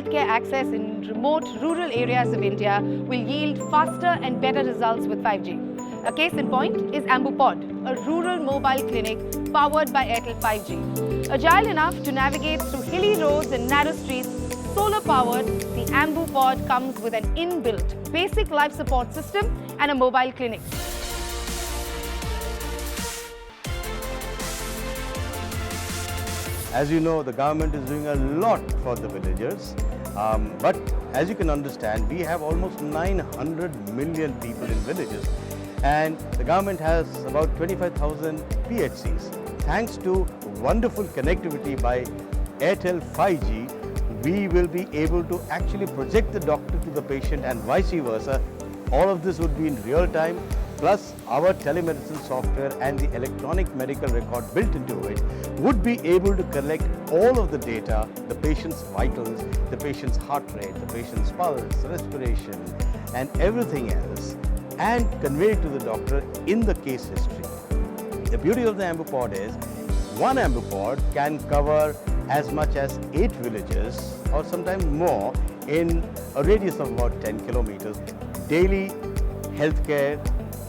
healthcare access in remote rural areas of India will yield faster and better results with 5G. A case in point is AmbuPod, a rural mobile clinic powered by Airtel 5G. Agile enough to navigate through hilly roads and narrow streets, solar-powered, the AmbuPod comes with an inbuilt basic life support system and a mobile clinic. As you know, the government is doing a lot for the villagers, but as you can understand, we have almost 900 million people in villages, and the government has about 25,000 PHCs. Thanks to wonderful connectivity by Airtel 5G, we will be able to actually project the doctor to the patient and vice versa. All of this would be in real time, plus our telemedicine software and the electronic medical record built into it would be able to collect all of the data, the patient's vitals, the patient's heart rate, the patient's pulse, respiration, and everything else, and convey it to the doctor in the case history. The beauty of the AmbuPod is, one AmbuPod can cover as much as 8 villages or sometimes more in a radius of about 10 kilometers. Daily healthcare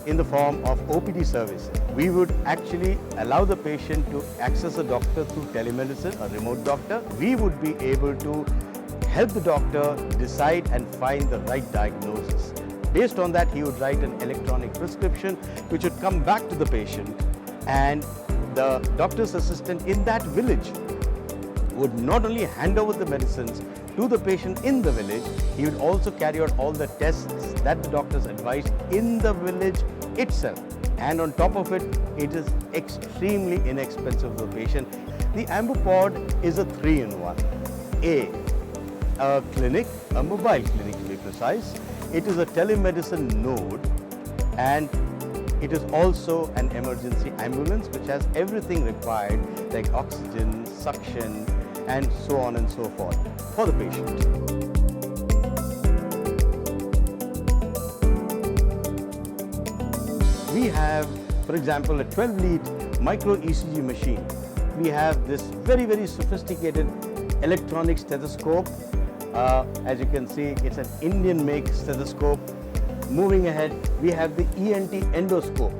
in the form of OPD services. We would actually allow the patient to access a doctor through telemedicine, a remote doctor. We would be able to help the doctor decide and find the right diagnosis. Based on that, he would write an electronic prescription which would come back to the patient, and the doctor's assistant in that village would not only hand over the medicines to the patient in the village, he would also carry out all the tests that the doctors advised in the village itself. And on top of it, it is extremely inexpensive for the patient. The AmbuPod is a 3-in-1. A clinic, a mobile clinic to be precise. It is a telemedicine node, and it is also an emergency ambulance which has everything required like oxygen, suction, and so on and so forth for the patient. We have, for example, a 12-lead micro ECG machine. We have this very, very sophisticated electronic stethoscope. As you can see, it's an Indian-make stethoscope. Moving ahead, we have the ENT endoscope.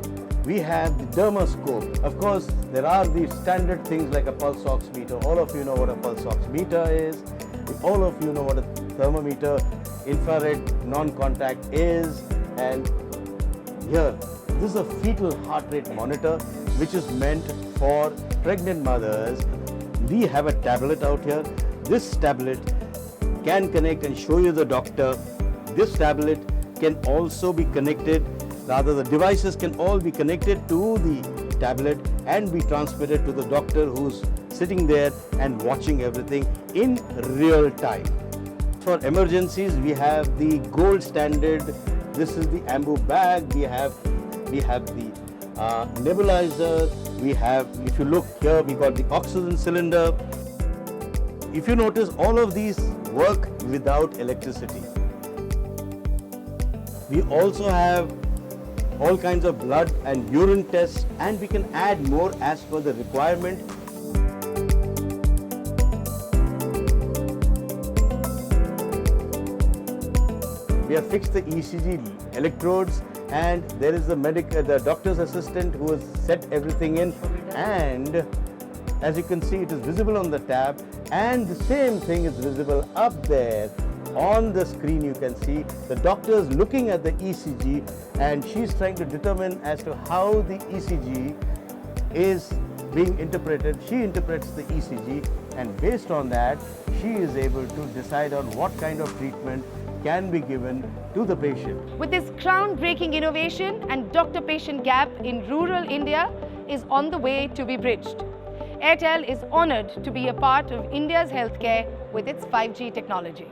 We have the dermoscope. Of course, there are the standard things like a pulse oximeter. All of you know what a pulse oximeter is. All of you know what a thermometer, infrared non-contact is. And here, this is a fetal heart rate monitor which is meant for pregnant mothers. We have a tablet out here. This tablet can connect and show you the doctor. This tablet can also be connected, rather the devices can all be connected to the tablet and be transmitted to the doctor who's sitting there and watching everything in real time. For emergencies, we have the gold standard. This is the Ambu bag. We have the nebulizer. We have, if you look here, we got the oxygen cylinder. If you notice, all of these work without electricity. We also have all kinds of blood and urine tests, and we can add more as per the requirement. We have fixed the ECG electrodes, and there is the doctor's assistant who has set everything in, and as you can see, it is visible on the tab, and the same thing is visible up there. On the screen you can see the doctor is looking at the ECG, and she's trying to determine as to how the ECG is being interpreted. She interprets the ECG, and based on that she is able to decide on what kind of treatment can be given to the patient. With this groundbreaking innovation, and doctor-patient gap in rural India is on the way to be bridged. Airtel is honoured to be a part of India's healthcare with its 5G technology.